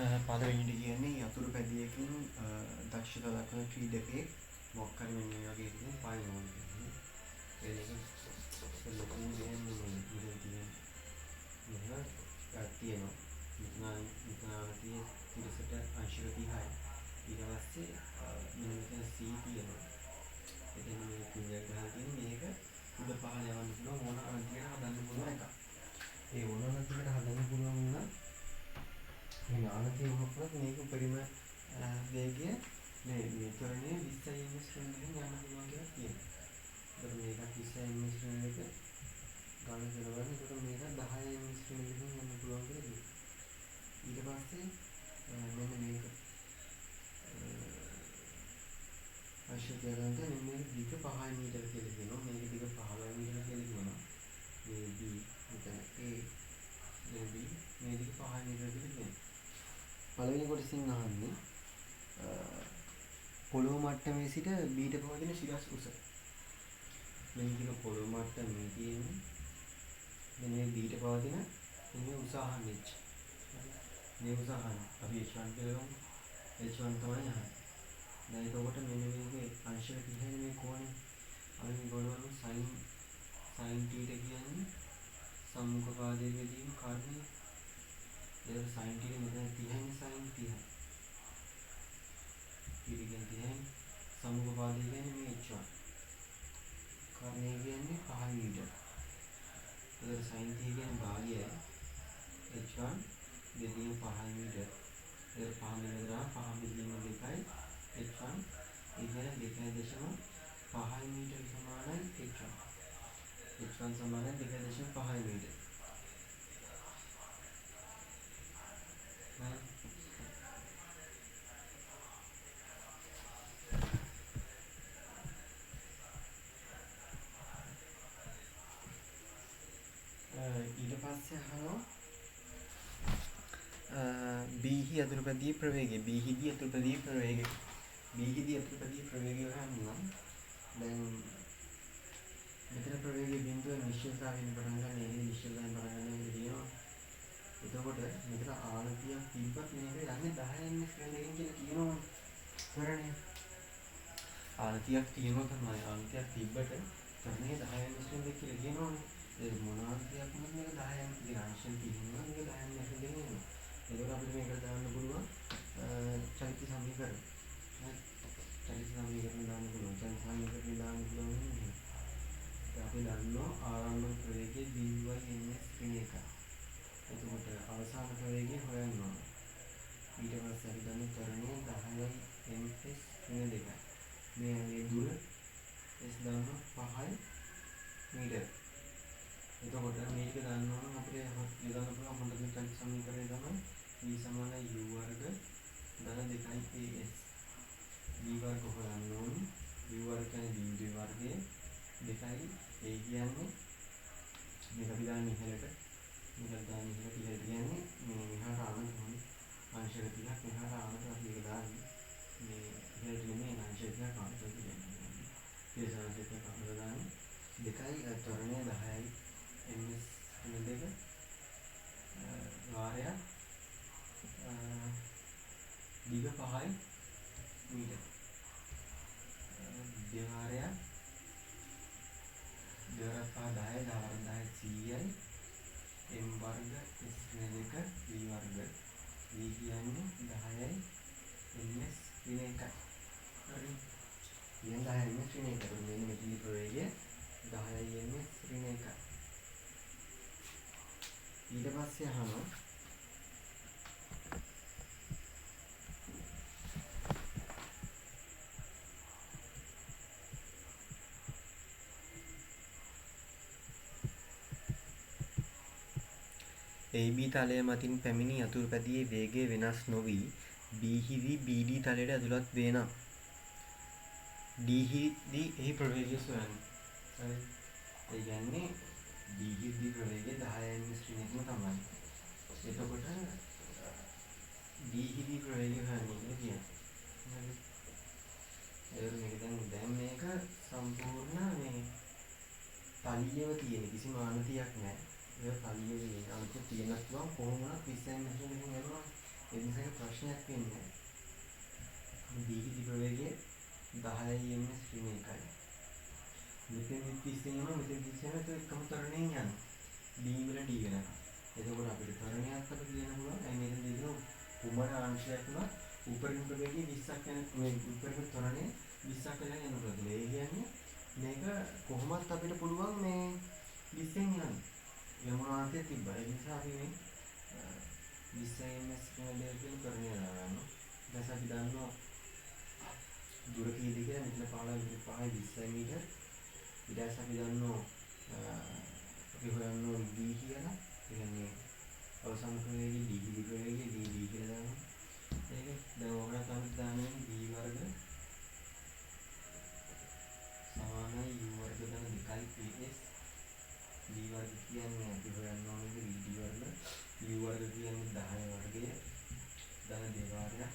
පළවෙනිට කියන්නේ යතුරු පැදියකින් දක්ෂතා දක්වන ක්‍රීඩකයෙක් මොකක් හරි මෙන්න මේ වගේ එකකින් පායනවා කියන්නේ. ඒ එක ලොකු දෙයක් නෙමෙයි. මෙතන තියෙන මෙහෙම තියෙනවා. මෙතන තිරසට අංශක 30යි. ඊට පස්සේ මෙන්න මෙතන C තියෙනවා. එතන මේ ක්‍රියා ගහලා තියෙන මේක උඩ පහළ යවන්න පුළුවන් ඕන අන්තිමට හදන්න පුළුවන් එකක්. ඒ ඕන අන්තිමට හදන්න පුළුවන් වුණා මේ ආනතිය වුණොත් මේක උපරිම වේගය මේ තරණය 20 ms ශ්‍රේණියෙන් යන්න පුළුවන් කියලා කියනවා. ඒතර මේක 20 ms ශ්‍රේණියක ගන්න කරවන්න. ඒතර මේක 10 ms ශ්‍රේණියෙන් යන්න පුළුවන් කියලා කියනවා. ඊට පස්සේ මෙන්න මේක ආශ්‍රිතය ගන්නට මෙන්න මේක දිග 5 මීටර කියලා කියනවා. මේක දිග 15 මීටර කියලා කියනවා. මේ B මෙතන A මේ B මේ දිග 5 මීටර කියලා කියනවා. පළවෙනි කොටසින් අහන්නේ පොළොව මට්ටමේ සිට බීට පවතින ශිරස් උස. මෙන්න කියන පොළොව මට්ටමේ තියෙන්නේ මෙන්න මේ බීට පවතින මේ උස අහන්නේ. මේ උස අහන්නේ. අපි H1 කියලා ගමු. H1 තමයි අහන්නේ. දැන් එතකොට මෙන්න මේකේ අංශක 30 මේ කෝණය. අපි මේ ගොඩවලු sin θ කියන්නේ සම්මුඛ පාදයේ තියෙන කර්ණය. ඒක sin θ මෙතන 30යි sin 30යි. ඊළඟ 30යි සම්මුඛ පාදය කියන්නේ මේ h1. කර්ණය කියන්නේ 5 මීටර. ඒක sin θ කියන්නේ භාගයයි. h1 දෙදින 5 මීටර. ඒක 5 මීටර 5 දෙදින 2යි h1 ඒ කියන්නේ 2.5 මීටර සමානයි h1. h1 සමානයි 2.5 මීටර. ඊට පස්සේ අහනවා B යතුරුපැදියේ ප්‍රවේගය. B හිදී යතුරුපැදියේ ප්‍රවේගය. B හිදී යතුරුපැදියේ ප්‍රවේගය හොයන්න. දැන් මෙතන ප්‍රවේගයේ බිඳුව නිශ්චලතාවයෙන් පටන් ගන්න. ඒක නිශ්චලතාවයෙන් පටන් ගන්න එක කියනවා. එතකොට මෙතන ආනතියක් තිබ්බත් මේක යන්නේ 10 ms ශ්‍රේණියකින් කියලා කියනවනේ. කරන්නේ. ආනතියක් තියෙනවා තමයි. ආනතියක් තිබ්බට තරණය 10 ms ශ්‍රේණියක් කියලා කියනවනේ. ඒ මොනාන්තියක් මොකද මේක 10 ms දිගාංශයෙන් තියෙනවා. මේක 10 ms ශ්‍රේණියෙන් එනවා. ඒකෝට අපිට මේකට දාන්න පුළුවන් චලිත සමීකරණ. චලිත සමීකරණ දාන්න පුළුවන්. චලිත සමීකරණ දාන්න පුළුවන් නේ. අපි දන්නවා ආරම්භක ප්‍රවේගයේ බිඳුවයි ns ශ්‍රේණියක. එතකොට අවසාන ප්‍රවේගය හොයන්න ඕන. ඊට පස්සේ අපි දන්න තරණය 10යි ms ශ්‍රේණිය දෙකයි. මේ දුර s දාන්න 5යි මීටර. එතකොට මේක දන්න ඕන අපිට යොදන්න පුළුවන් හොඳට චලිත සමීකරණය තමයි v සමානයි u වර්ග ධන 2යි as. v වර්ග හොයන්න ඕනේ. v වර්ග කියන්නේ බිඳුවේ වර්ගය 2යි a කියන්නේ මේක අපි දාන්නේ ඉහළට. මේක දාන්නේ ඉහළට කියන්නේ මේ මෙහාට ආනත ඕනේ. අංශක 30ක් මෙහාට ආනත අපි ඒක දාන්නේ. මේ ඉහළට නෙමෙයි අංශක 30ක් ආනත කියන්නේ. ඒ සංකේතය අපිට දාන්නේ 2යි තරණය 10යි ms වෙන දෙක වාරයක් දිග 5යි මීටර. දෙවාරයක් දෙවරක් 5 10යි 10 වරක් 10යි 100යි m වර්ග s වෙන දෙක v වර්ග. v කියන්නේ 10යි ms වෙන එකයි. හරි. කියන්නේ 10යි ms වෙන එකයි. මෙන්න මෙතන ප්‍රවේගය 10යි ms වෙන එකයි. ඊට පස්සේ අහනවා AB තලය මතින් පැමිණි යතුරුපැදියේ වේගය වෙනස් නොවි B හිදී BD තලයට ඇතුළත් වේ නම් D හිදී එහි ප්‍රවේගය සොයන්න. හරි. ඒ කියන්නේ D හිදී ප්‍රවේගය 10 ms ශ්‍රේණියකම තමයි. එතකොට D හිදී ප්‍රවේගය හොයන්නේ කියන්නේ. හරි. දැන් මේක සම්පූර්ණ මේ තලියව තියෙන කිසිම ආනතියක් නැහැ. ඒක තලියව තියෙන. අනිත් තියෙනත් නම් කොහොමවත් 20 ms ශ්‍රේණියකින් යනවා. ඒ නිසා ප්‍රශ්නයක් වෙන්නේ දීහිදි ප්‍රවේගයේ 10 ms ඍණ 1යි. මෙතෙන් 30 යනවා මෙතෙන් 30 යනවා ඒක එකම තරණයෙන් යනවා. d වල d වෙනවා. එතකොට අපිට තරණයක් අපිට කියන්න පුළුවන්. අයි මෙතෙන් දෙනවා කුමන අංශයක්ම උපරිම ප්‍රවේගයේ 20ක් යන මේ උපරිම තරණය 20ක් වෙලා යනවා කියලා. ඒ කියන්නේ මේක කොහොමත් අපිට පුළුවන් මේ 20න් යන්න. යමුනාන්තයේ තිබ්බා. ඒ නිසා අපි මේ 20 ms ඍණ 2 කියන තරණය දාගන්නවා. ඊට පස්සේ අපි දන්නවා දුර කීයද කියලා මෙතන 15 20 මීටර. ඊට පස්සේ අපි දන්නවා අපි හොයන්න ඕනේ d කියලා. ඒ කියන්නේ අවසන් ප්‍රවේගයේ d ප්‍රවේගයේ d කියලා දානවා. ඒක දැන් ඔයගොල්ලෝ තමයි දාන්නේ d වර්ග සමානයි u වර්ග දාන 2යි ps d වර්ග කියන්නේ අපි හොයන්න ඕනේ d වර්ග u වර්ග කියන්නේ 10 වර්ගය දාන දෙවාරයක්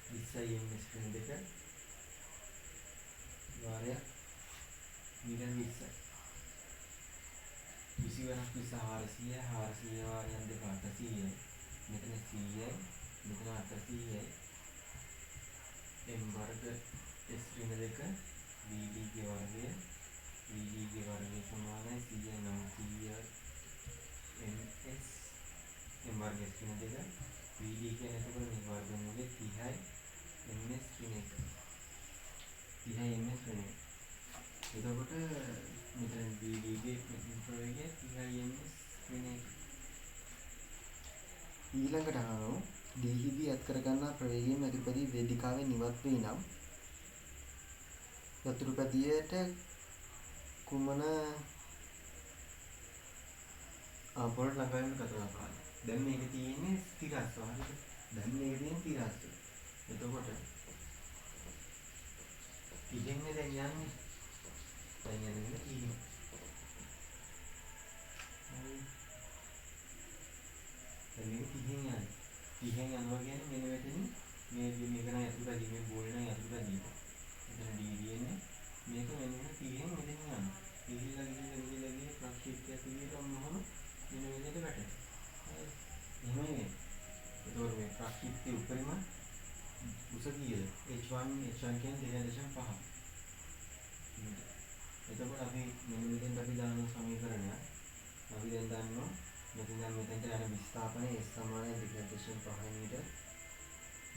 20 ms ඍණ 2 වාරයක් මීටර 20යි 20 වෙනස් 400 400 වාරයන් දෙක 800යි මෙතන 100යි මෙතන 800යි m වර්ග s ඍණ 2 vd ගේ වර්ගය vd ගේ වර්ගය සමානයි 100 900 ms m වර්ග s ඍණ 2 vd කියන්නේ එතකොට මේ වර්ගමූලය 30යි ms ඍණ 1 30යි ms ඍණ 1 එතකොට මෙතන vd ගේ ප්‍රවේගය 30යි ms ඍණ 1 ඊළඟට අහනවා දීහිදී අත් කර ගන්නා ප්‍රවේගයෙන් යතුරුපැදිය වේදිකාවෙන් ඉවත් වේ නම් යතුරුපැදියට කුමන පොළට ළඟ වෙන කතරා පාද. දැන් මේක තියෙන්නේ ස්ථිරස්ව හරිද? දැන් මේක තියෙන්නේ ස්ථිරස්ව. එතකොට ඉතින්නේ දැන් යන්නේ. දැන් යන්නේ තියෙන්නේ. දැන් මේක තියෙන්නේ. 30න් යනවා කියන්නේ මෙන්න මෙතන මේ මේක නම් යතුරුපැදිය මේ බෝල් නම් යතුරුපැදිය. මෙතන D කියන්නේ මේක මෙන්න 30න් මෙතන යනවා. ගිහිල්ලා ප්‍රක්ෂේපයක් විදිහටම මොහොම මෙන්න මෙතනට වැටෙනවා. එහෙම නෙමෙයි. ඒතකොට මේ ප්‍රක්ෂේපයේ උඩරිම උස කීයද? h1 කියන්නේ 2.5. එතකොට අපි මෙන්න මෙතෙන්ට අපි දාන සමීකරණය අපි දැන් දන්නවා මෙතෙන්ට යන විස්ථාපනය s සමානයි 2.5 මීටර.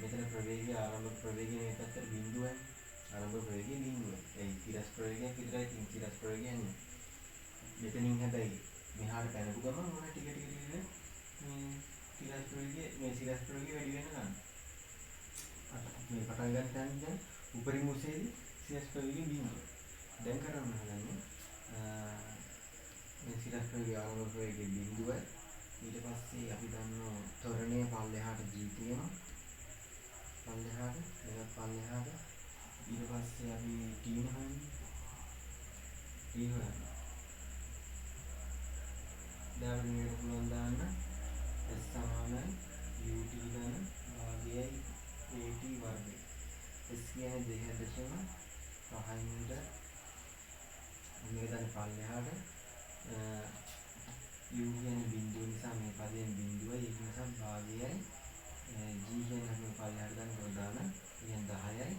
මෙතන ප්‍රවේගය ආරම්භක ප්‍රවේගය මේ පැත්තට බිඳුවයි. ආරම්භක ප්‍රවේගය බිඳුවයි. ඒ තිරස් ප්‍රවේගයක් විතරයි තියෙන තිරස් ප්‍රවේගය යන්නේ. මෙතනින් හැබැයි මෙහාට පැනපු ගමන් මොන ටික මේ තිරස් ප්‍රවේගය මේ තිරස් ප්‍රවේගය වැඩි වෙන ගන්න. මේ පටන් ගන්න තැන දැන් උපරිම උසේදී තිරස් ප්‍රවේගය බිඳුවයි. දැන් කරන්න හදන්නේ මේ තිරස් ප්‍රවේගය ආරම්භක ප්‍රවේගය බිඳුවයි. ඊට පස්සේ අපි දන්නවා ත්වරණය පල්ලෙහාට g තියෙනවා. පල්ලෙහාට ඊට පස්සේ අපි t හොයන්නේ. t හොයන්න. දැන් මේක පුළුවන් දාන්න s සමානයි ut ධන භාගයයි at වර්ගය. s කියන්නේ 2.5 මීටර. මේක දැන් පල්ලෙහාට u කියන්නේ බිඳුව නිසා මේ පදයෙන් බිඳුවයි ඒක නිසා භාගයයි g කියන්නේ අපි පල්ලෙහාට දාන ප්‍රදාන කියන්නේ 10යි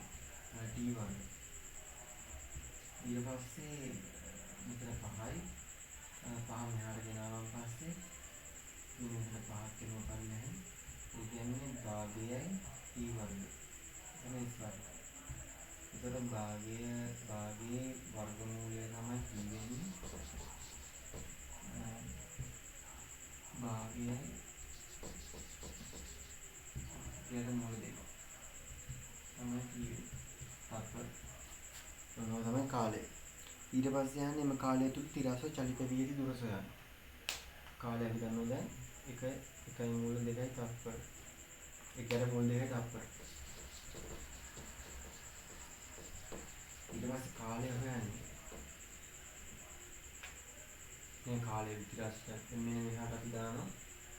t වර්ග. ඊට පස්සේ මෙතන 5යි 5 මෙහාට ගෙනාවන් පස්සේ මෙතන 5ක් වෙනවා පල්ලෙහාට. ඒ කියන්නේ භාගයයි t වර්ග. එනේ ස්වර. ඒතර භාගයේ වර්ගමූලය තමයි කියන්නේ. භාගයයි කියලා මොකද තමයි කියන්නේ. තත්පර මොනවා තමයි කාලය. ඊට පස්සේ යන්නේ මේ කාලය තුල තිරස්ව චලිත වී ඇති දුර සොයන්න. කාලය අපි දන්නවා දැන් 1යි මූල 2යි තත්පර. 1යි මූල 2යි තත්පර. ඊට පස්සේ කාලය හොයන්නේ. මේ කාලය තිරස්ව මෙන්න මෙහාට අපි දානවා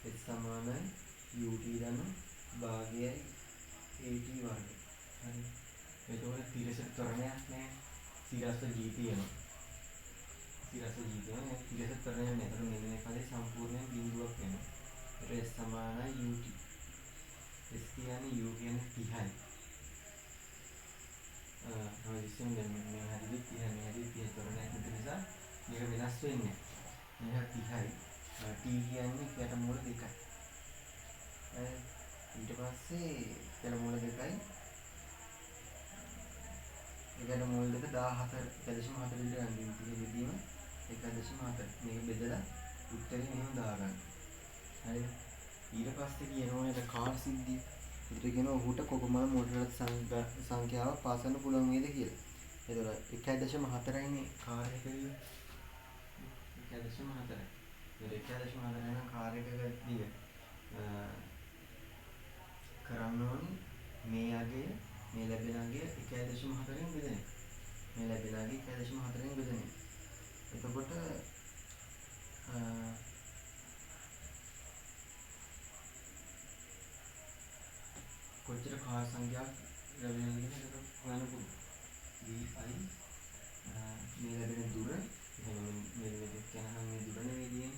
h සමානයි ut ධන භාගයයි at වර්ග. හරි. එතකොට තිරසට ත්වරණයක් නැහැ. තිරස්ව g තියෙනවා. තිරස්ව g තියෙනවා. තිරසට ත්වරණයක් නැහැ. එතකොට මෙන්න මේ පදේ සම්පූර්ණයෙන් බිඳුවක් වෙනවා. S සමානයි ut. S කියන්නේ u කියන්නේ 30යි. විශ්ලේෂණය දැන් මේ හරියට 30 මේ හරියට 30 තොරණ නැති නිසා මේක වෙනස් වෙන්නේ නැහැ. මේක 30යි. t කියන්නේ කට මූල 2යි. ඊට පස්සේ කට මූල 2යි. ඒකට මූල 2 14 1.4 ලිටර ගන්න තියෙන බෙදීම 1.4 මේක බෙදලා උත්තරේ මෙහෙම දාගන්න. හරි. ඊට පස්සේ කියනවා ඒක කාර් සිද්ධිය. ඒකට කියනවා ඔහුට කොපමණ මොඩරේට් සංඛ්‍යාවක් පාස් කරන්න පුළුවන් වේද කියලා. එතකොට 1.4යිනේ කාර් එක විය. 1.4. ඒක 1.4 නම් කාර් එකක දිග. කරන්න ඕනේ මේ අගය මේ ලැබෙන අගය 1.4න් බෙදෙන එක. මේ ලැබෙන අගය 1.4න් බෙදෙන එක. එතකොට කොච්චර කාර් සංඛ්‍යාවක් ලැබෙනවද කියන එක හොයන්න පුළුවන්. vi මේ ලැබෙන දුර මේ කියනහම මේ දුර නෙවෙයි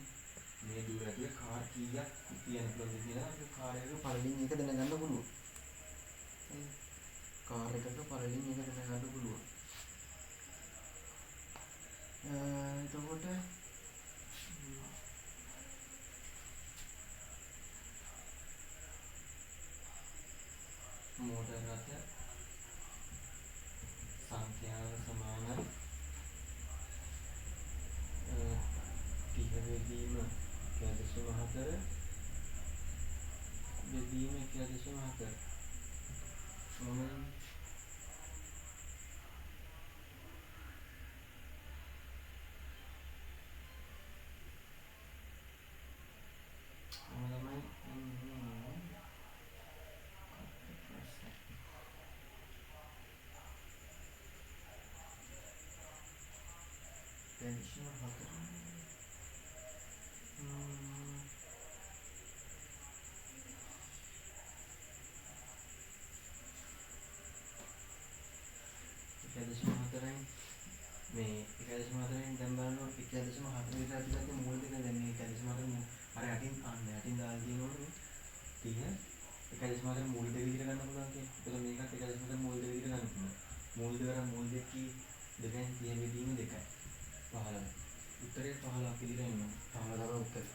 මේ දුර ඇතුලේ කාර් කීයක් තියෙන පුළුවන්ද කියලා කාර් එකක පළලින් එක දැනගන්න පුළුවන්. කාර් එකක පළලින් එක දැනගන්න පුළුවන්. එතකොට මෝටර රථ සංඛ්‍යාව සමානයි 30 බෙදීම 1.4 බෙදීම 1.4 මේ 1.4න් දැන් බලනවා 1.4 විතර ඇතුළත මූල දෙක දැන් මේ 1.4 අර යටින් යටින් දාලා තියෙනවනේ 30 1.4 මූල දෙක විතර ගන්න පුළුවන් කියන්නේ. ඒතකොට මේකත් 1.4 මූල දෙක විතර ගන්න පුළුවන්. මූල දෙක අර මූල දෙක කී දෙකෙන් 30 බෙදීම 2යි. 15. උත්තරේ 15 පිළිලා එනවා. 15 තමයි උත්තරේ.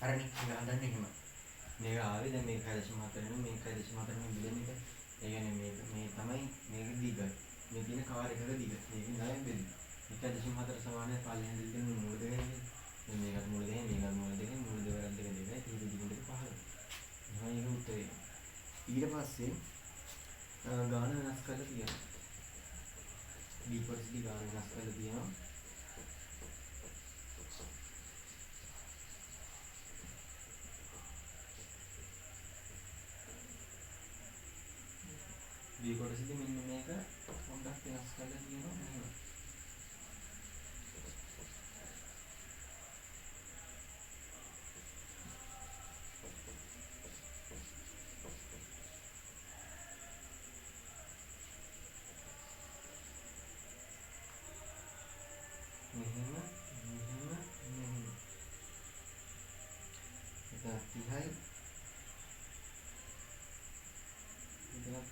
අර නිකන් හදන්නේ එහෙම. මේක ආවේ දැන් මේක 1.4 නෙමෙයි මේක 1.4 නෙමෙයි බෙදෙන එක. ඒ කියන්නේ මේ තමයි මේක දිගයි. මේ තියෙන කාර් එකක දිග. මේක නෑ බෙදෙන්නේ. 1.4 සමානයි පළවෙනි දෙකෙන් මූල දෙකයි. මේකත් මූල දෙකයි මේකත් මූල දෙකයි මූල දෙක වරන් දෙක දෙකයි 30 දිගින් දෙක 15. එහෙනම් ඒක උත්තරේ. ඊට පස්සේ ගාන වෙනස් කරලා තියෙනවා. b කොටසදී ගාන වෙනස් කරලා තියෙනවා. b කොටසදී මෙන්න මේක පොඩ්ඩක් වෙනස් කරලා තියෙනවා මෙහෙම.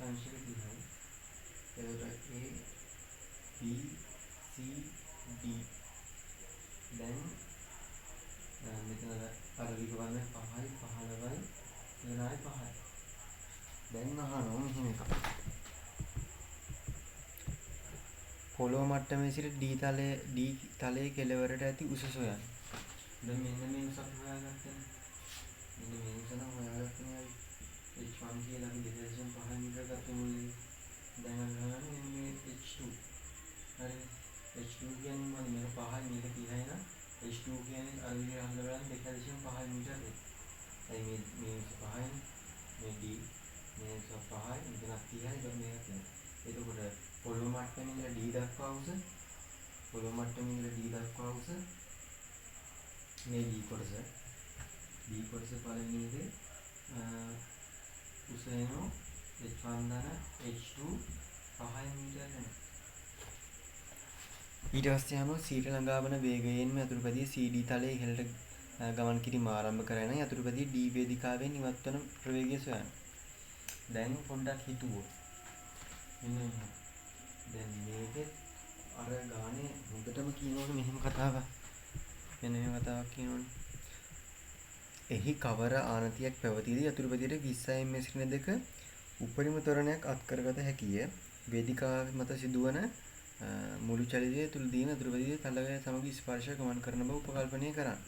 अंशक दिखाई A B C D then මෙතන පරිලි ගවන්නේ 5යි 15යි 9යි 5යි දැන් අහනවා මෙහෙම එකක් පොළොව මට්ටමේ සිට D තලයේ කෙළවරට ඇති උස සොයන්න. දැන් මෙන්න මේ උස අපි හොයාගත්තා. මෙන්න මේ උස නම් හොයාගත්තා. h1 කියලා අපි 2.5 මීටර ගත්ත මුලින් දැන් ගන්න මේ h2 හරි h2 කියන්නේ මොකද මේක 5යි මේක 30යි නම් h2 කියන්නේ අර විදිහට අහන්න බලන්න 2.5 මීටර නේ. ඒ මේ 5යි මේ d මේ 5යි මෙතන 30යි දැන් මේක තියෙනවා. එතකොට පොළොව මට්ටමේ ඉඳලා d දක්වා උස පොළොව මට්ටමේ ඉඳලා d දක්වා උස මේ d කොටස පළවෙනි එකේ උසයනෝ h1 දන h2 5 මීටර යනවා. ඊට පස්සේ යනවා සීට ළඟා වන වේගයෙන්ම අතුරුපැදිය CD තලයේ ඉහළට ගමන් කිරීම ආරම්භ කරගෙන යතුරුපැදිය D වේදිකාවෙන් ඉවත් වන ප්‍රවේගය සොයන්න. දැන් පොඩ්ඩක් හිතුවොත් මෙන්න දැන් මේකෙත් අර ගානේ හොඳටම කියනවනේ මෙහෙම කතාවක්. මෙන්න මේ කතාවක් කියනවනේ. එහි කවර ආනතියක් පැවතීද යතුරුපැදියට 20 ms ඍණ දෙක උපරිම ත්වරණයක් අත්කරගත හැකිය. වේදිකාව මත සිදුවන මුළු චලිතය තුළදීම යතුරුපැදියේ තලගය සමග ස්පර්ශ ගමන් කරන බව උපකල්පනය කරන්න.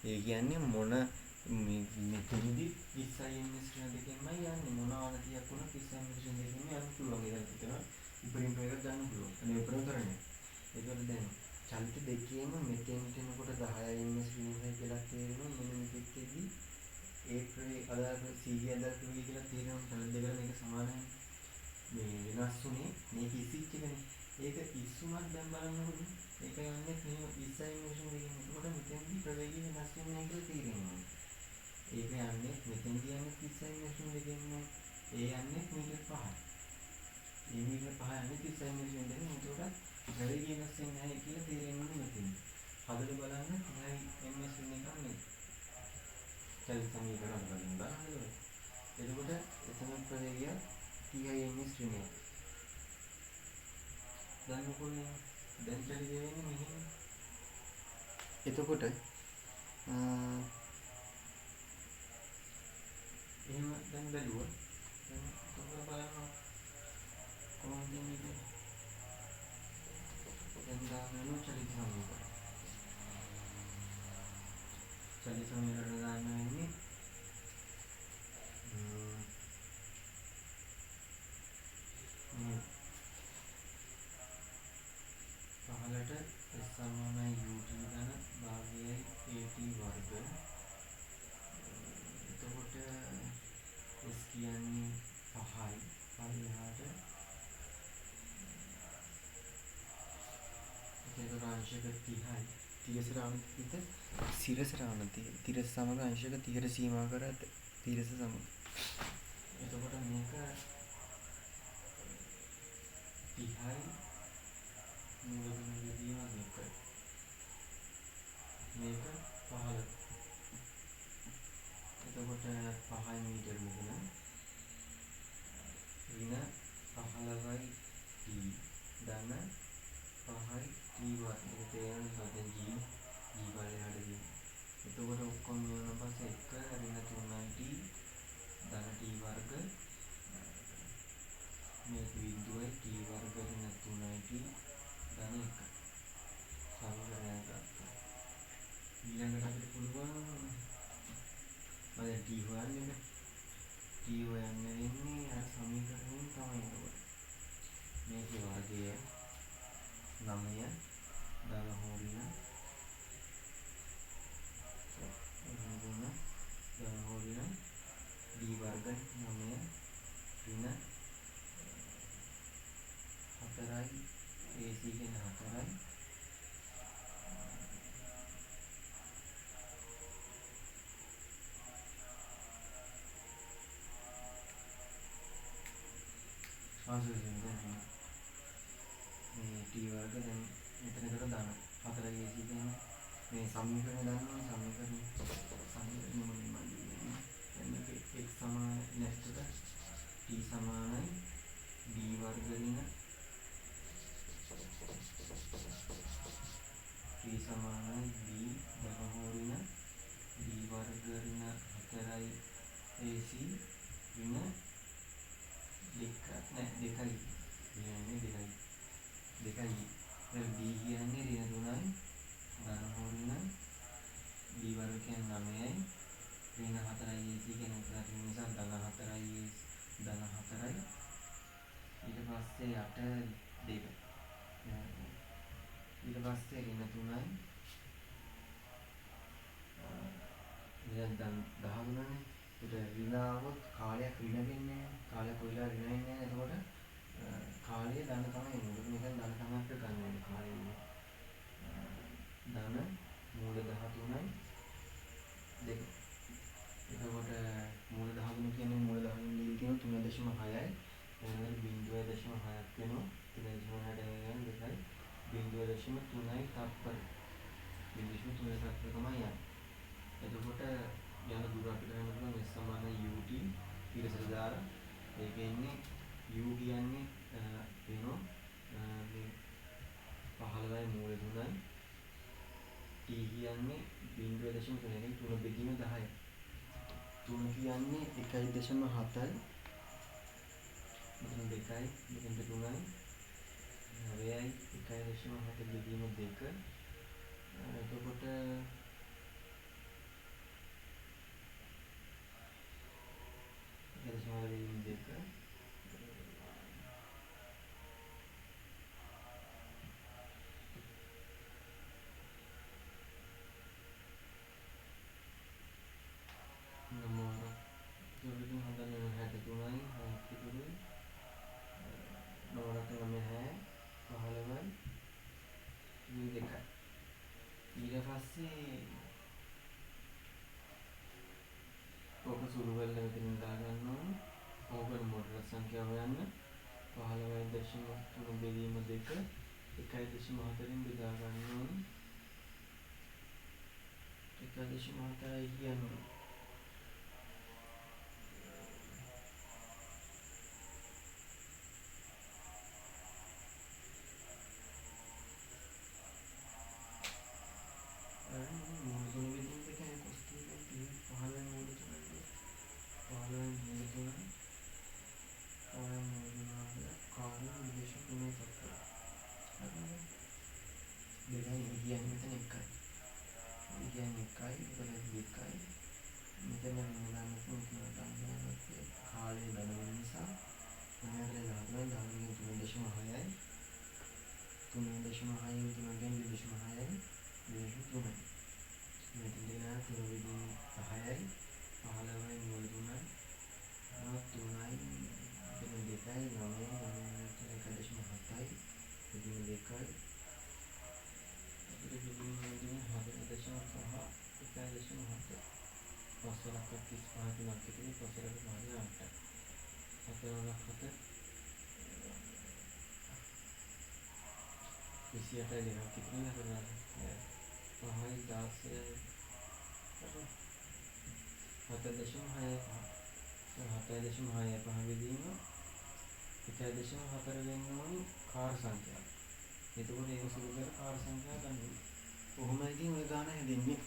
ඒ කියන්නේ මොන මෙතනදී 20 ms ඍණ දෙකෙන්මයි යන්නේ. මොන ආනතියක් වුණත් 20 ms ඍණ දෙකෙන්ම යන්න පුළුවන්. ඒක හිතන උපරිම ප්‍රවේගයක් ගන්න පුළුවන්. අනේ උපරිම ත්වරණය. ඒකවල දැන් චලිත දෙකේම මෙතෙන්ට එනකොට 10 ms ඍණයි කියලා තේරෙනවා. මෙන්න මෙතෙක්දී ඒ අදාළ සීගය අදාළ ප්‍රවේගය කියලා තේරෙනවා. චලිත දෙකම මේක සමානයි. මේ වෙනස් වුනේ මේක ඉසිච් එකනේ. ඒක ඉස්සුමක් දැන් බලන්නකො. ඒක යන්නේ මෙහෙම 20 ms දෙකෙන්. එතකොට මෙතෙන්දී ප්‍රවේගය වෙනස් වෙන්නේ නැහැ කියලා තේරෙනවා. ඒක යන්නේ මෙතෙන්දී යන්නේ 30 ms දෙකෙන්. ඒ යන්නේ මීටර් 5යි. මේ මීටර් 5 යන්නේ 30 ms දෙකෙන්. එතකොට ප්‍රවේගය වෙනස් වෙන්නේ නැහැ කියලා තේරෙන්නේ මෙතෙන්. හදලා බලන්න 30 ms එකක් නේ. චලිත සමීකරණ වලින් බලන්න. එතකොට එතන ප්‍රවේගය 30 ms ශ්‍රේණිය. දැන් මොකද දැන් චලිත වෙන්නේ මෙහෙම. එතකොට එහෙම දැන් බැලුවා. දැන් කොහොමද බලන්න කොහොමද මේක දැන් දාන්න චලිත සමීකරණ. චලිත සමීකරණ දාන්න වෙන්නේ පහලට S සමානයි UT ධන භාගයයි AT වර්ග. එතකොට S කියන්නේ 5යි. පරිහාට ඒක අංශක 30යි. තිරසර අංශිත සිරසර අනතිය. තිරස සමග අංශක 30ට සීමා කර ඇත. තිරස සමග. එතකොට මේක 30යි මූලධන විදීම මේක 15. එතකොට 5 මීටර මෙතන ඍණ 15යි t ධන 5යි t වර්ග. ඒක තේරෙනවා දැන් g බලයට දී. එතකොට ඔක්කොම මෙවන පස්සේ 1 ඍණ 3යි t ධන t වර්ග මේ බිඳුවයි t වර්ග ඍණ 3යි t ධන 1 සමගරයක් ගත්තා. ඊළඟට අපිට පුළුවන් මම t හොයන්නේ. t හොයන්න වෙන්නේ අර සමීකරණයෙන් තමයි. එතකොට මේකේ වර්ගය 9 ධන හෝරින ධන හෝරින d වර්ග 9 ඍණ 4යි AC කියන 4යි ආසෙන් දැන් මේ t වර්ග දැන් මෙතනකට දාන 4යි AC කියන්නේ මේ සමීකරණය දානවා. සමීකරණය මොකක්ද මන්නේ? දැන් මේක x සමාන නැස්තට t සමානයි b වර්ග ඍණ t සමානයි b ධන හෝරින b වර්ග ඍණ 4යි AC ඍණ 2යි කියන්නේ 2යි දැන් b කියන්නේ ඍණ 3යි ධන හෝරින b වර්ග කියන්නේ 9යි ඍණ 4යි AC කියන එක නිසා ධන 4යි ධන 4යි ඊට පස්සේ 8 2 ඊට පස්සේ ඍණ 3යි දැන් 13නේ. ඒකට ඍණ આવොත් කාලයක් ඍණ වෙන්නේ නැහැ. කාලයක් කොයිලා ඍණ වෙන්නේ නැහැ. එතකොට කාලය ධන තමයි එන්නේ. මේකෙන් ධන තමයි අපිට ගන්න ඕනේ කාලය. ධන මූල 13යි 2. එතකොට මූල 13 කියන්නේ මූල 13 දී කියන 3.6යි. එතකොට 0.6ක් වෙනවා. 3.6ට ගන්න 2යි 0.3යි තප්පර. 0.3 තත්ත්වය තමයි යන්නේ. එතකොට යන දුර අපිට ගන්න පුළුවන් S සමාන UT පිරසට දාලා ඒකේ ඉන්නේ U කියන්නේ වෙනවා මේ 15යි මූල 3යි T කියන්නේ 0.3 3 බෙදීම 10යි 3 කියන්නේ 1.7යි මෙතන 2යි මෙතන 3යි 9යි 1.7 බෙදීම 2 එතකොට 1.7 බෙදීම 2 nomor itu hantar yang hai tunai hai itu nomor itu namanya hai pahlawan ini dekat ඊට පස්සේ ඕක සුළු වෙලා මෙතනින් දා ගන්න ඕනේ. ඕකේ මොඩර් සංඛ්‍යාව හොයන්න 15.3 බෙදීම 2 1.4න් බෙදා ගන්න ඕනේ. 1.4යි කියන්නේ මූල 3 බෙදීම 2යි කොස්ටින් 15 මූල 3යි 15 මූල 3යි 15 මූල 3යි කාර්ය විදේශ තුනේ තත්ත්වය. හරිද? දෙකයි කියන්නේ මෙතන එකයි. කියන්නේ එකයි මෙතන එකයි. මෙතන මොනවාද කියන්නේ කාලය බැලුම නිසා මොනවාද දානවා දාන්නේ 3.6යි 3.6යි 3.6යි 2.3යි මෙතන දෙනා 3.10යි 15යි මූල 3යි 3යි මෙතන 2යි 9යි 1.7යි මෙතන 2යි අපිට බෙදීම වෙන්නේ 7.5 1.7 පස්සලක් 35 තුනක් ඉතිරි පස්සලක් 18 හතරක් 7 28යි දෙකක් ඉතිරි හතරක් 5යි 16යි 7.6යි 5 බෙදීම 1.4 වෙන්න ඕනි කාර් සංඛ්‍යාව. එතකොට ඒක සුළු කරලා කාර් සංඛ්‍යාව ගන්න ඕනේ. කොහොමද ඉතින් ඔය ගාන හැදෙන්නේ?